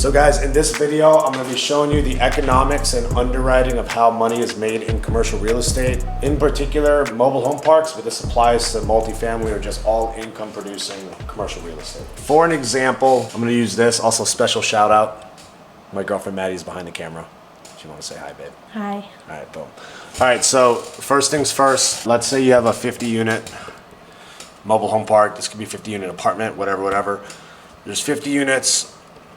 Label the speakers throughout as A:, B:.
A: So guys, in this video, I'm gonna be showing you the economics and underwriting of how money is made in commercial real estate, in particular mobile home parks, but this applies to multifamily or just all income producing commercial real estate. For an example, I'm gonna use this. Also, special shout out. My girlfriend Maddie's behind the camera. You want to say hi, babe? Hi. All right, boom. All right, so first things first, let's say you have a 50 unit mobile home park. This could be 50 unit apartment, whatever. There's 50 units,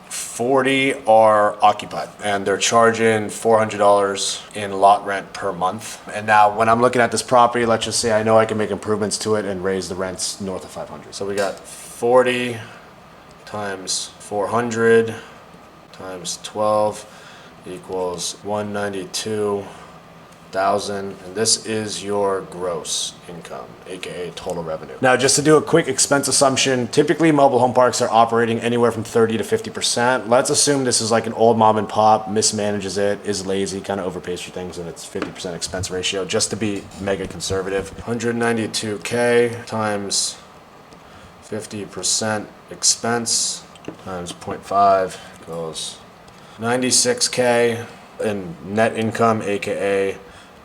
A: 40 are occupied, and they're charging $400 in lot rent per month. And now when I'm looking at this property, let's just say I know I can make improvements to it and raise the rents north of 500. So we got 40 times 400 times 12 equals 192,000, and this is your gross income, aka total revenue. Now, just to do a quick expense assumption, typically mobile home parks are operating anywhere from 30 to 50%. Let's assume this is like an old mom and pop, mismanages it, is lazy, kind of overpays for things, and it's 50% expense ratio, just to be mega conservative. 192K times 50% expense times 0.5 equals 96K in net income, aka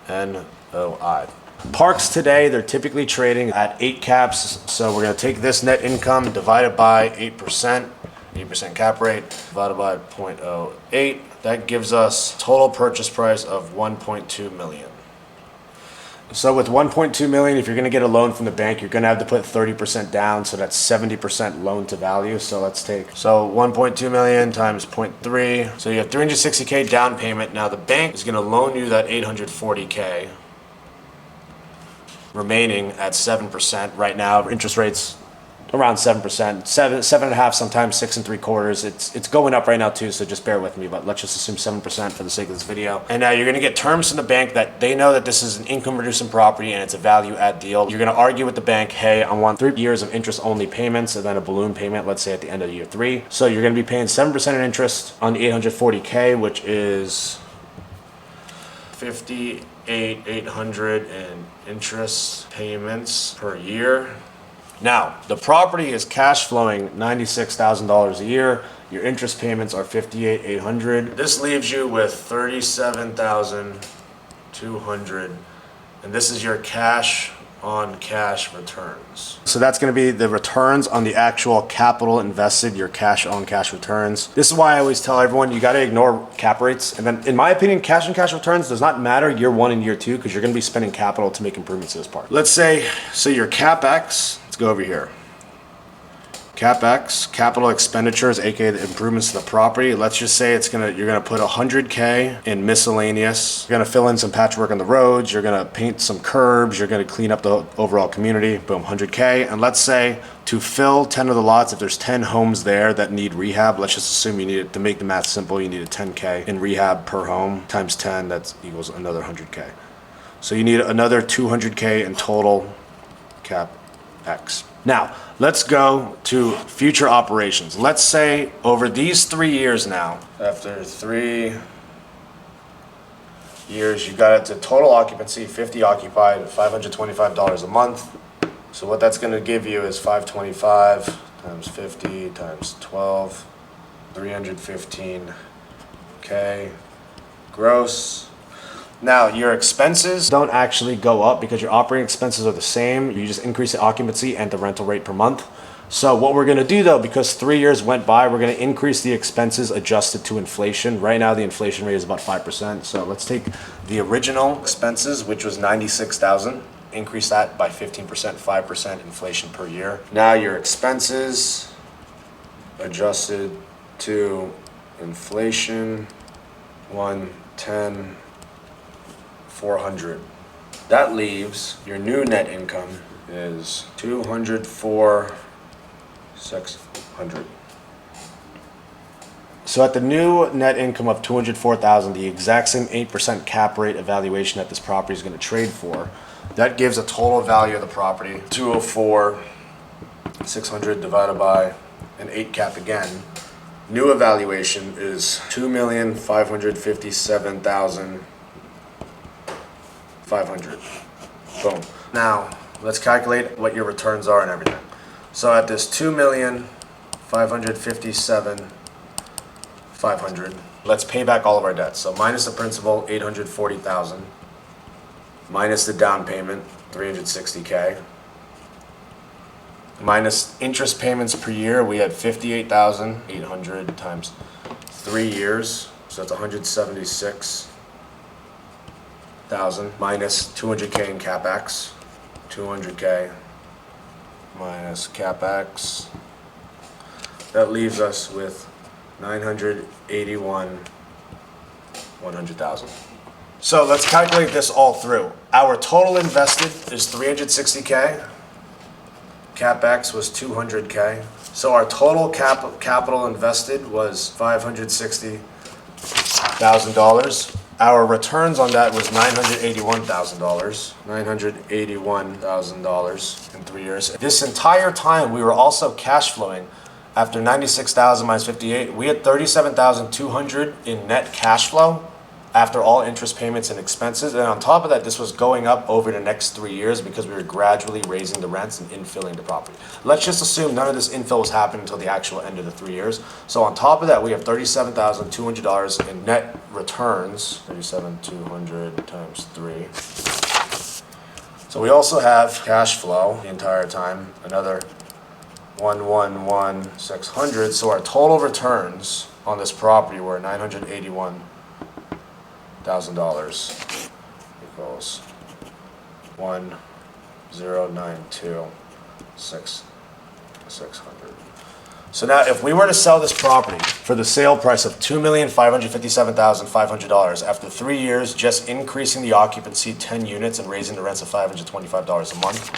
A: NOI. Parks today, they're typically trading at 8 caps. So we're gonna take this net income, divide it by 8%, 8% cap rate, divided by 0.08. That gives us total purchase price of 1.2 million. So with 1.2 million, if you're gonna get a loan from the bank, you're gonna have to put 30% down, so that's 70% loan to value. So let's take, 1.2 million times 0.3. So you have 360K down payment. Now the bank is gonna loan you that 840K remaining at 7%. Right now, interest rates around 7%, 7.5, sometimes 6 3/4. It's going up right now too, so just bear with me, but let's just assume 7% for the sake of this video. And now you're gonna get terms from the bank that they know that this is an income producing property and it's a value add deal. You're gonna argue with the bank, hey, I want 3 years of interest only payments and then a balloon payment, let's say at the end of year 3. So you're gonna be paying 7% in interest on 840K, which is 58,800 in interest payments per year. Now, the property is cash flowing $96,000 a year. Your interest payments are $58,800. This leaves you with $37,200, and this is your cash on cash returns. So that's going to be the returns on the actual capital invested, your cash on cash returns. This is why I always tell everyone you got to ignore cap rates. And then in my opinion, cash on cash returns does not matter year 1 and year 2 because you're going to be spending capital to make improvements to this park. Let's say, so your CapEx, let's go over here. CapEx, capital expenditures, aka the improvements to the property. Let's just say you're gonna put 100K in miscellaneous. You're gonna fill in some patchwork on the roads. You're gonna paint some curbs. You're gonna clean up the overall community. Boom, 100K. And let's say to fill 10 of the lots, if there's 10 homes there that need rehab, let's just assume you need it, to make the math simple, you need a 10K in rehab per home times 10. That equals another 100K. So you need another 200K in total CapEx. Now, let's go to future operations. Let's say over these 3 years now, after 3 years, you got it to total occupancy, 50 occupied, $525 a month. So what that's gonna give you is 525 times 50 times 12, 315K gross. Now, your expenses don't actually go up because your operating expenses are the same. You just increase the occupancy and the rental rate per month. So what we're gonna do though, because 3 years went by, we're gonna increase the expenses adjusted to inflation. Right now, the inflation rate is about 5%. So let's take the original expenses, which was 96,000, increase that by 15%, 5% inflation per year. Now your expenses adjusted to inflation, 110, 400. That leaves your new net income is 204,600. So at the new net income of 204,000, the exact same 8% cap rate evaluation that this property is going to trade for, that gives a total value of the property 204,600 divided by an 8 cap again. New evaluation is 2,557,500. Boom. Now, let's calculate what your returns are and everything. So at this 2,557,500, 500. Let's pay back all of our debts. So minus the principal, 840,000. Minus the down payment, 360K. Minus interest payments per year, we had 58,800 times 3 years. So that's 176,000 minus 200K in CapEx. 200K minus CapEx. That leaves us with 100,000. So let's calculate this all through. Our total invested is 360K. CapEx was 200K. So our total capital invested was $560,000. Our returns on that was $981,000. $981,000 in 3 years. This entire time we were also cash flowing. After 96,000 minus 58, we had 37,200 in net cash flow after all interest payments and expenses. And on top of that, this was going up over the next 3 years because we were gradually raising the rents and infilling the property. Let's just assume none of this infill was happening until the actual end of the 3 years. So on top of that, we have $37,200 in net returns. 37,200 times 3. So we also have cash flow the entire time, another 111,600. So our total returns on this property were $981,000 equals 1,092,600. So now if we were to sell this property for the sale price of $2,557,500 after 3 years, just increasing the occupancy 10 units and raising the rents of $525 a month,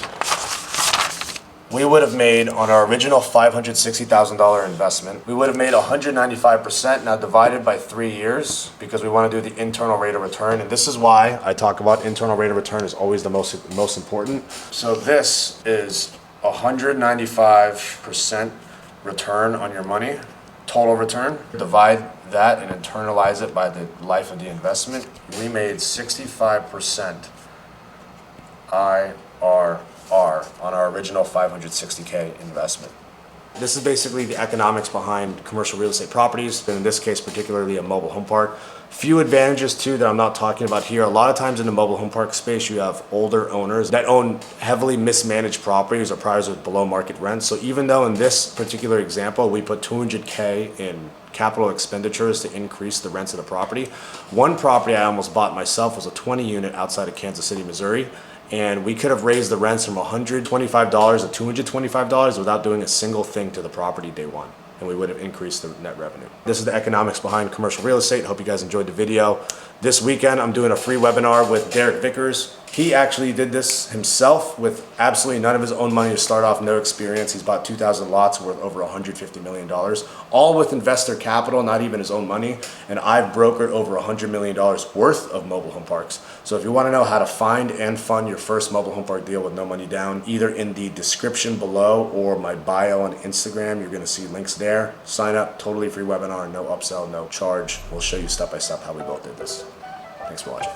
A: we would have made on our original $560,000 investment, we would have made 195%, now divided by 3 years, because we want to do the internal rate of return. And this is why I talk about internal rate of return is always the most important. So this is 195% return on your money, total return. Divide that and internalize it by the life of the investment. We made 65% IRR on our original 560K investment. This is basically the economics behind commercial real estate properties, and in this case particularly a mobile home park. Few advantages too that I'm not talking about here. A lot of times in the mobile home park space you have older owners that own heavily mismanaged properties or properties with below market rents. So even though in this particular example we put 200K in capital expenditures to increase the rents of the property, one property I almost bought myself was a 20 unit outside of Kansas City, Missouri. And we could have raised the rents from $125 to $225 without doing a single thing to the property day one. And we would have increased the net revenue. This is the economics behind commercial real estate. Hope you guys enjoyed the video. This weekend, I'm doing a free webinar with Derek Vickers. He actually did this himself with absolutely none of his own money to start off, no experience. He's bought 2,000 lots worth over $150 million, all with investor capital, not even his own money. And I've brokered over $100 million worth of mobile home parks. So if you want to know how to find and fund your first mobile home park deal with no money down, either in the description below or my bio on Instagram, you're going to see links there. Sign up, totally free webinar, no upsell, no charge. We'll show you step by step how we both did this. Thanks for watching.